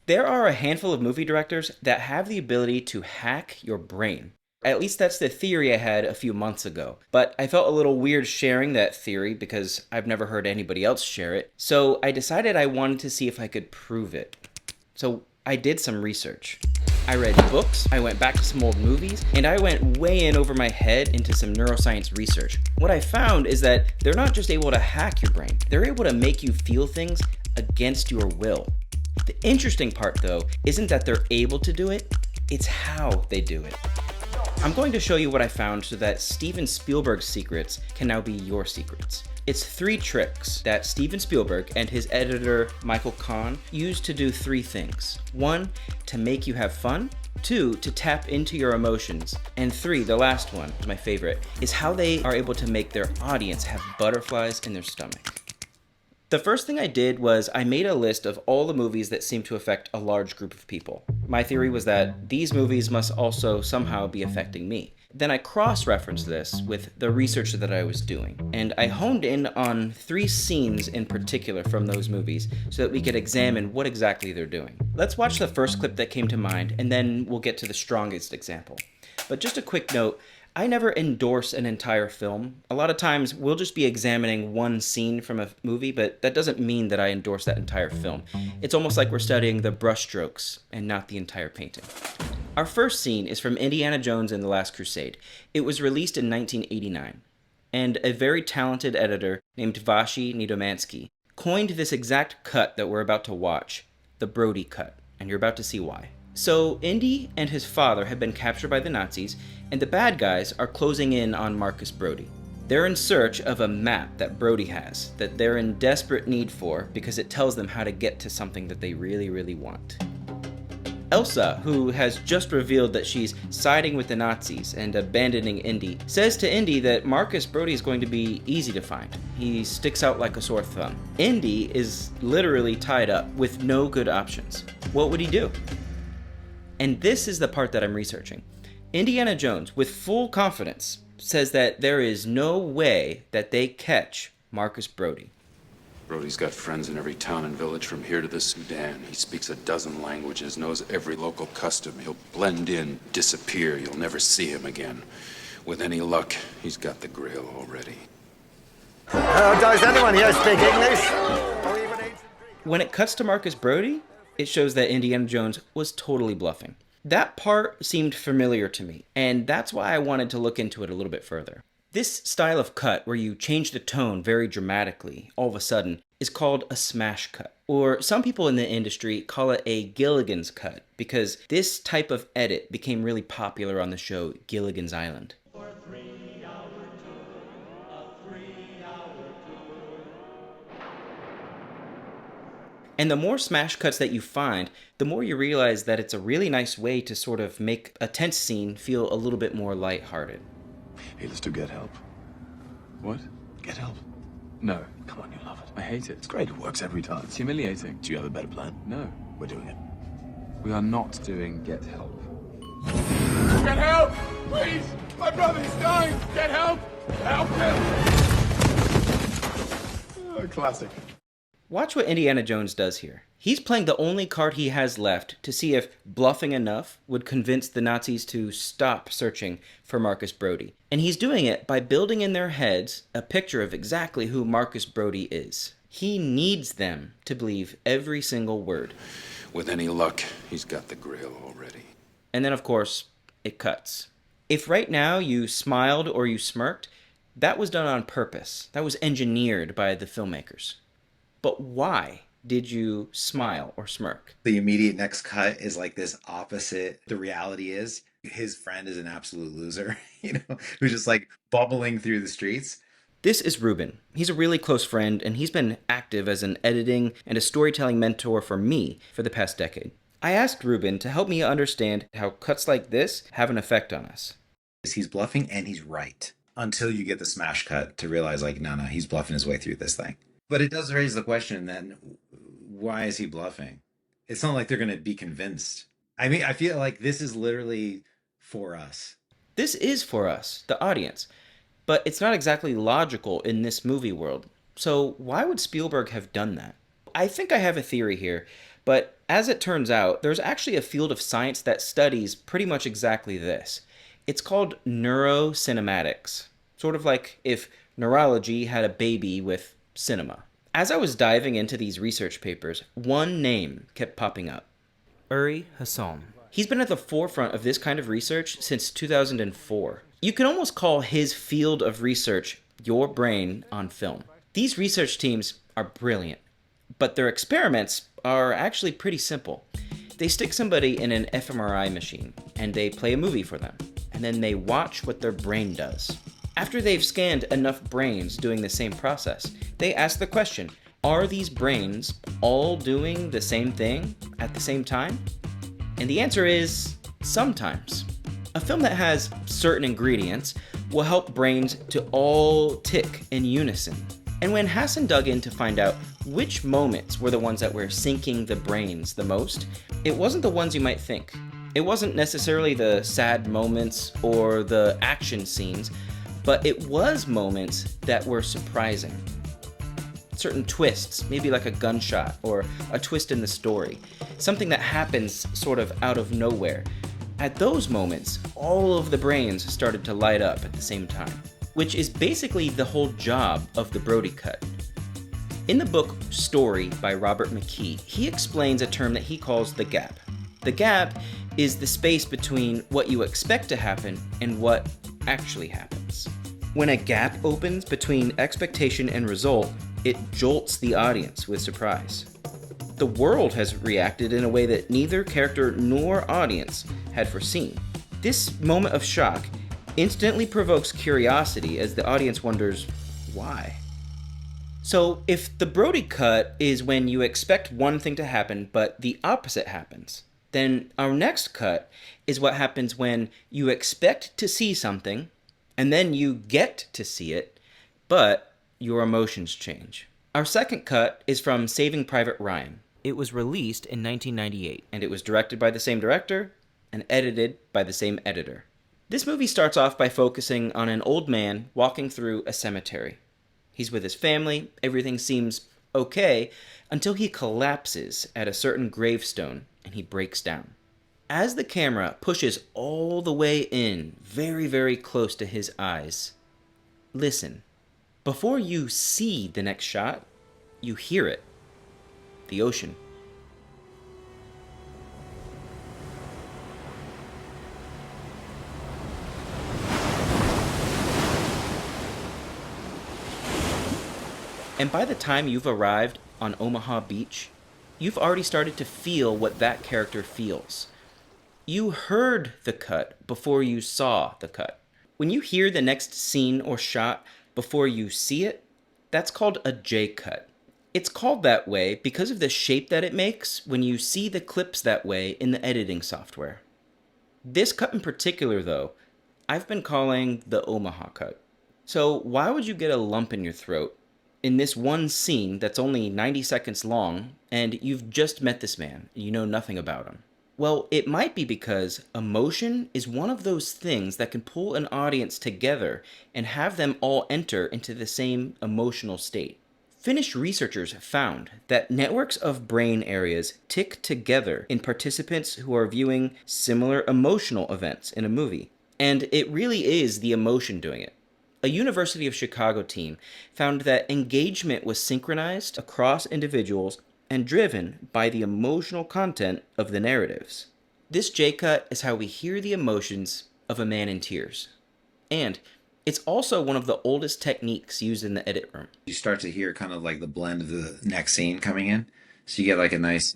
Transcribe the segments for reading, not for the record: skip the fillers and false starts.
There are a handful of movie directors that have the ability to hack your brain. At least that's the theory I had a few months ago. But I felt a little weird sharing that theory because I've never heard anybody else share it. So I decided I wanted to see if I could prove it. So I did some research. I read books, I went back to some old movies, and I went way in over my head into some neuroscience research. What I found is that they're not just able to hack your brain, they're able to make you feel things against your will. The interesting part, though, isn't that they're able to do it, it's how they do it. I'm going to show you what I found so that Steven Spielberg's secrets can now be your secrets. It's 3 tricks that Steven Spielberg and his editor Michael Kahn used to do 3 things. 1, to make you have fun. 2, to tap into your emotions. And 3, the last one, my favorite, is how they are able to make their audience have butterflies in their stomach. The first thing I did was I made a list of all the movies that seem to affect a large group of people. My theory was that these movies must also somehow be affecting me. Then I cross-referenced this with the research that I was doing, and I honed in on 3 scenes in particular from those movies so that we could examine what exactly they're doing. Let's watch the first clip that came to mind, and then we'll get to the strongest example. But just a quick note, I never endorse an entire film. A lot of times we'll just be examining one scene from a movie, but that doesn't mean that I endorse that entire film. It's almost like we're studying the brushstrokes and not the entire painting. Our first scene is from Indiana Jones and the Last Crusade. It was released in 1989, and a very talented editor named Vashi Nedomansky coined this exact cut that we're about to watch, the Brody cut, and you're about to see why. So Indy and his father have been captured by the Nazis, and the bad guys are closing in on Marcus Brody. They're in search of a map that Brody has, that they're in desperate need for because it tells them how to get to something that they really, really want. Elsa, who has just revealed that she's siding with the Nazis and abandoning Indy, says to Indy that Marcus Brody is going to be easy to find. He sticks out like a sore thumb. Indy is literally tied up with no good options. What would he do? And this is the part that I'm researching. Indiana Jones, with full confidence, says that there is no way that they catch Marcus Brody. Brody's got friends in every town and village from here to the Sudan. He speaks a dozen languages, knows every local custom. He'll blend in, disappear. You'll never see him again. With any luck, he's got the Grail already. Does anyone here speak English? When it cuts to Marcus Brody, it shows that Indiana Jones was totally bluffing. That part seemed familiar to me, and that's why I wanted to look into it a little bit further. This style of cut, where you change the tone very dramatically, all of a sudden, is called a smash cut. Or some people in the industry call it a Gilligan's cut, because this type of edit became really popular on the show Gilligan's Island. And the more smash cuts that you find, the more you realize that it's a really nice way to sort of make a tense scene feel a little bit more lighthearted. Hey, let's do Get Help. What? Get Help. No. Come on, you love it. I hate it. It's great, it works every time. It's humiliating. Do you have a better plan? No. We're doing it. We are not doing Get Help. Get help! Please! My brother's dying! Get help! Help him! Oh, classic. Watch what Indiana Jones does here. He's playing the only card he has left to see if bluffing enough would convince the Nazis to stop searching for Marcus Brody. And he's doing it by building in their heads a picture of exactly who Marcus Brody is. He needs them to believe every single word. With any luck, he's got the Grail already. And then, of course, it cuts. If right now you smiled or you smirked, that was done on purpose. That was engineered by the filmmakers. But why did you smile or smirk? The immediate next cut is like this opposite. The reality is his friend is an absolute loser, who's just like bubbling through the streets. This is Ruben. He's a really close friend, and he's been active as an editing and a storytelling mentor for me for the past decade. I asked Ruben to help me understand how cuts like this have an effect on us. He's bluffing and he's right. Until you get the smash cut to realize no, he's bluffing his way through this thing. But it does raise the question then, why is he bluffing? It's not like they're going to be convinced. I mean, I feel like this is literally for us. This is for us, the audience. But it's not exactly logical in this movie world. So why would Spielberg have done that? I think I have a theory here, But as it turns out, there's actually a field of science that studies pretty much exactly this. It's called neurocinematics, sort of like if neurology had a baby with cinema. As I was diving into these research papers, one name kept popping up. Uri Hasson. He's been at the forefront of this kind of research since 2004. You can almost call his field of research your brain on film. These research teams are brilliant, but their experiments are actually pretty simple. They stick somebody in an fMRI machine, and they play a movie for them, and then they watch what their brain does. After they've scanned enough brains doing the same process, they ask the question, are these brains all doing the same thing at the same time? And the answer is, sometimes. A film that has certain ingredients will help brains to all tick in unison. And when Hassan dug in to find out which moments were the ones that were syncing the brains the most, it wasn't the ones you might think. It wasn't necessarily the sad moments or the action scenes, but it was moments that were surprising. Certain twists, maybe like a gunshot or a twist in the story, something that happens sort of out of nowhere. At those moments, all of the brains started to light up at the same time, which is basically the whole job of the Brody cut. In the book Story by Robert McKee, he explains a term that he calls the gap. The gap is the space between what you expect to happen and what actually happens. When a gap opens between expectation and result, it jolts the audience with surprise. The world has reacted in a way that neither character nor audience had foreseen. This moment of shock instantly provokes curiosity as the audience wonders, why? So if the Brody cut is when you expect one thing to happen but the opposite happens, then our next cut is what happens when you expect to see something and then you get to see it, but your emotions change. Our second cut is from Saving Private Ryan. It was released in 1998, and it was directed by the same director and edited by the same editor. This movie starts off by focusing on an old man walking through a cemetery. He's with his family, everything seems okay, until he collapses at a certain gravestone and he breaks down. As the camera pushes all the way in, very, very close to his eyes, listen. Before you see the next shot, you hear it. The ocean. And by the time you've arrived on Omaha Beach, you've already started to feel what that character feels. You heard the cut before you saw the cut. When you hear the next scene or shot before you see it, that's called a J-cut. It's called that way because of the shape that it makes when you see the clips that way in the editing software. This cut in particular, though, I've been calling the Omaha cut. So why would you get a lump in your throat in this one scene that's only 90 seconds long and you've just met this man and you know nothing about him? Well, it might be because emotion is one of those things that can pull an audience together and have them all enter into the same emotional state. Finnish researchers found that networks of brain areas tick together in participants who are viewing similar emotional events in a movie. And it really is the emotion doing it. A University of Chicago team found that engagement was synchronized across individuals and driven by the emotional content of the narratives. This J-cut is how we hear the emotions of a man in tears. And it's also one of the oldest techniques used in the edit room. You start to hear kind of like the blend of the next scene coming in. So you get like a nice,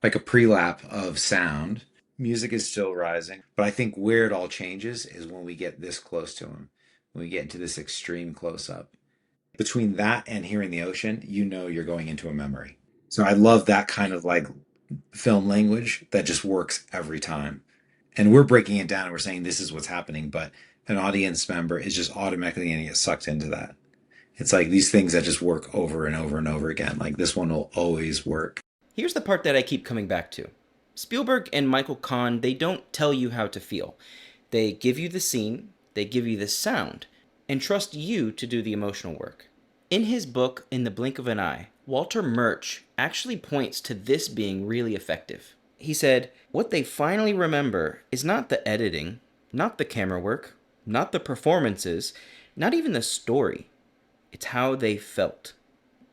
like a pre-lap of sound. Music is still rising. But I think where it all changes is when we get this close to him. When we get into this extreme close-up. Between that and hearing the ocean, you know you're going into a memory. So I love that kind of like film language that just works every time. And we're breaking it down and we're saying this is what's happening, but an audience member is just automatically going to get sucked into that. It's like these things that just work over and over and over again. Like this one will always work. Here's the part that I keep coming back to. Spielberg and Michael Kahn, they don't tell you how to feel. They give you the scene, they give you the sound, and trust you to do the emotional work. In his book, In the Blink of an Eye, Walter Murch actually points to this being really effective. He said, "What they finally remember is not the editing, not the camera work, not the performances, not even the story. It's how they felt."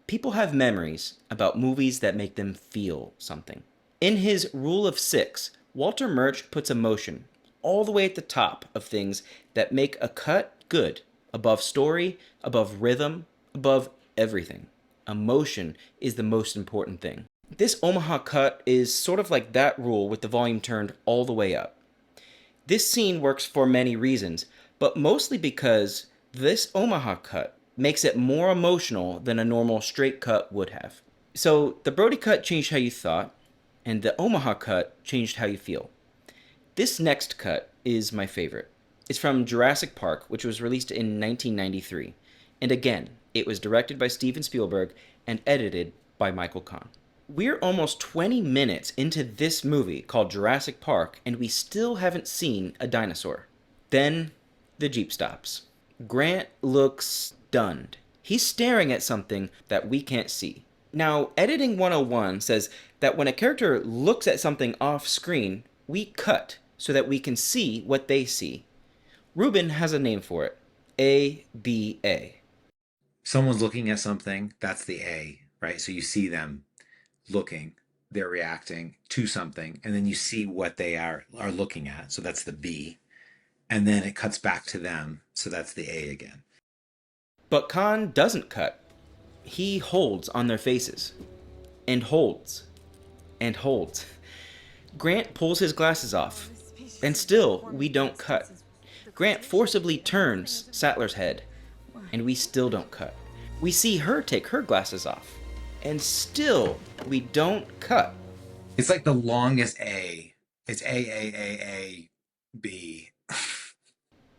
People have memories about movies that make them feel something. In his Rule of Six, Walter Murch puts emotion all the way at the top of things that make a cut good, above story, above rhythm, above everything. Emotion is the most important thing. This Omaha cut is sort of like that rule with the volume turned all the way up. This scene works for many reasons, but mostly because this Omaha cut makes it more emotional than a normal straight cut would have. So the Brody cut changed how you thought, and the Omaha cut changed how you feel. This next cut is my favorite. It's from Jurassic Park, which was released in 1993. And again, it was directed by Steven Spielberg and edited by Michael Kahn. We're almost 20 minutes into this movie called Jurassic Park, and we still haven't seen a dinosaur. Then the Jeep stops. Grant looks stunned. He's staring at something that we can't see. Now, Editing 101 says that when a character looks at something off screen, we cut so that we can see what they see. Ruben has a name for it. ABA. Someone's looking at something, that's the A, right? So you see them looking, they're reacting to something, and then you see what they are looking at, so that's the B. And then it cuts back to them, so that's the A again. But Kahn doesn't cut. He holds on their faces. And holds. And holds. Grant pulls his glasses off. And still, we don't cut. Grant forcibly turns Sattler's head. And we still don't cut. We see her take her glasses off. And still, we don't cut. It's like the longest A. It's A, B.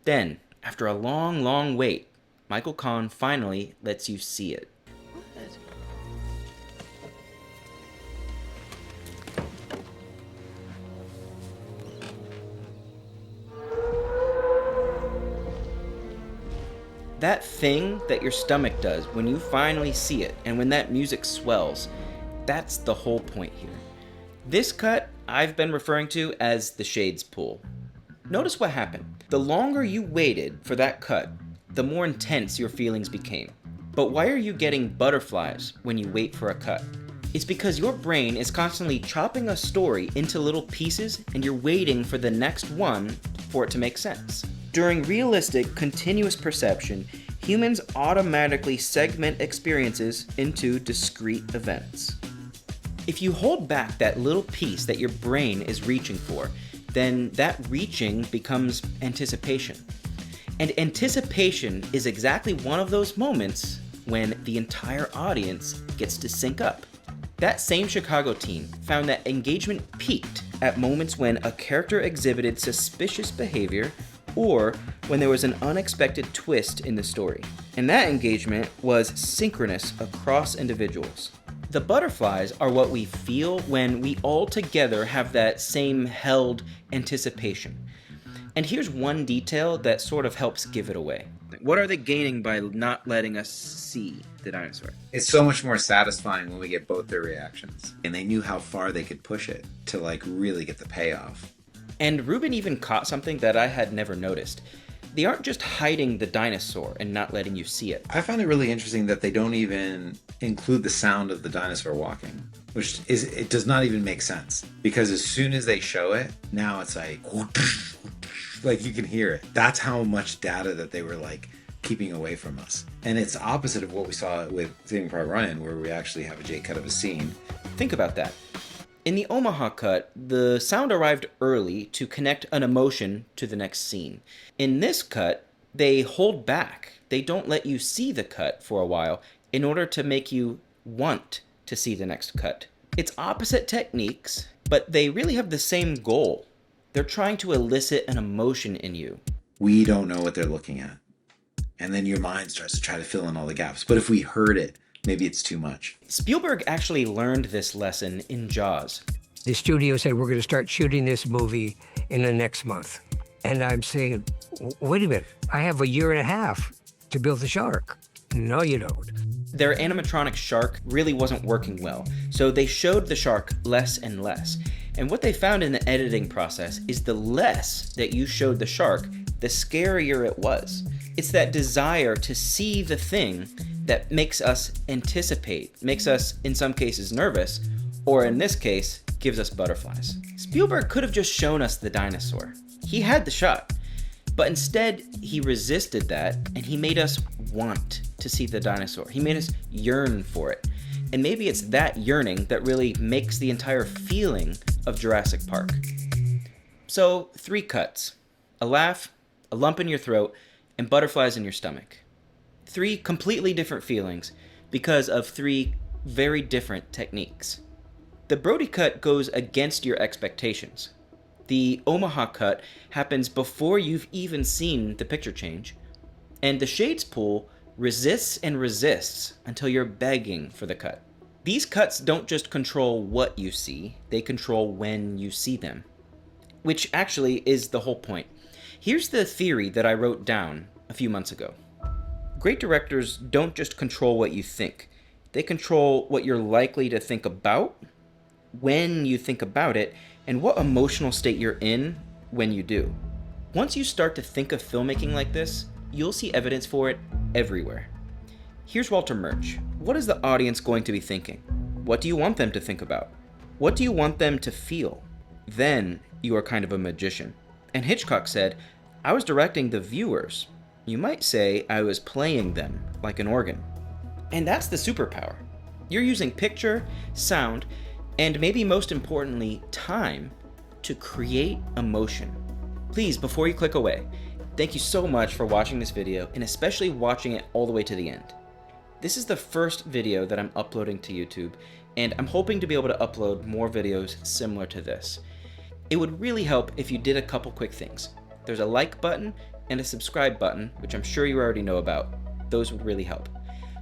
Then, after a long, long wait, Michael Kahn finally lets you see it. That thing that your stomach does when you finally see it and when that music swells, that's the whole point here. This cut I've been referring to as the Shades pull. Notice what happened. The longer you waited for that cut, the more intense your feelings became. But why are you getting butterflies when you wait for a cut? It's because your brain is constantly chopping a story into little pieces and you're waiting for the next one for it to make sense. During realistic, continuous perception, humans automatically segment experiences into discrete events. If you hold back that little piece that your brain is reaching for, then that reaching becomes anticipation. And anticipation is exactly one of those moments when the entire audience gets to sync up. That same Chicago team found that engagement peaked at moments when a character exhibited suspicious behavior or when there was an unexpected twist in the story. And that engagement was synchronous across individuals. The butterflies are what we feel when we all together have that same held anticipation. And here's one detail that sort of helps give it away. What are they gaining by not letting us see the dinosaur? It's so much more satisfying when we get both their reactions. And they knew how far they could push it to like really get the payoff. And Ruben even caught something that I had never noticed. They aren't just hiding the dinosaur and not letting you see it. I found it really interesting that they don't even include the sound of the dinosaur walking, which is, it does not even make sense. Because as soon as they show it, now it's like you can hear it. That's how much data that they were like keeping away from us. And it's opposite of what we saw with Saving Private Ryan, where we actually have a J cut of a scene. Think about that. In the Omaha cut, the sound arrived early to connect an emotion to the next scene. In this cut, they hold back. They don't let you see the cut for a while in order to make you want to see the next cut. It's opposite techniques, but they really have the same goal. They're trying to elicit an emotion in you. We don't know what they're looking at. And then your mind starts to try to fill in all the gaps. But if we heard it, maybe it's too much. Spielberg actually learned this lesson in Jaws. The studio said, we're going to start shooting this movie in the next month. And I'm saying, wait a minute, I have a year and a half to build the shark. No, you don't. Their animatronic shark really wasn't working well, so they showed the shark less and less. And what they found in the editing process is the less that you showed the shark, the scarier it was. It's that desire to see the thing that makes us anticipate, makes us, in some cases, nervous, or in this case, gives us butterflies. Spielberg could have just shown us the dinosaur. He had the shot. But instead, he resisted that, and he made us want to see the dinosaur. He made us yearn for it. And maybe it's that yearning that really makes the entire feeling of Jurassic Park. So, 3 cuts. A laugh, a lump in your throat, and butterflies in your stomach. 3 completely different feelings because of 3 very different techniques. The Brody cut goes against your expectations. The Omaha cut happens before you've even seen the picture change, and the shades pull resists and resists until you're begging for the cut. These cuts don't just control what you see, they control when you see them, which actually is the whole point. Here's the theory that I wrote down a few months ago. Great directors don't just control what you think, they control what you're likely to think about, when you think about it, and what emotional state you're in when you do. Once you start to think of filmmaking like this, you'll see evidence for it everywhere. Here's Walter Murch. What is the audience going to be thinking? What do you want them to think about? What do you want them to feel? Then you are kind of a magician. And Hitchcock said, I was directing the viewers. You might say I was playing them like an organ. And that's the superpower. You're using picture, sound, and maybe most importantly, time to create emotion. Please, before you click away, thank you so much for watching this video and especially watching it all the way to the end. This is the first video that I'm uploading to YouTube, and I'm hoping to be able to upload more videos similar to this. It would really help if you did a couple quick things. There's a like button and a subscribe button, which I'm sure you already know about. Those would really help.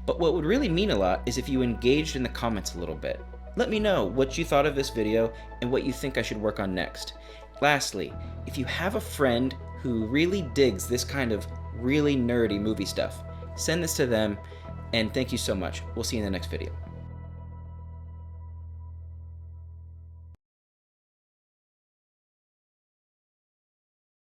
But what would really mean a lot is if you engaged in the comments a little bit. Let me know what you thought of this video and what you think I should work on next. Lastly, if you have a friend who really digs this kind of really nerdy movie stuff, send this to them, and thank you so much. We'll see you in the next video.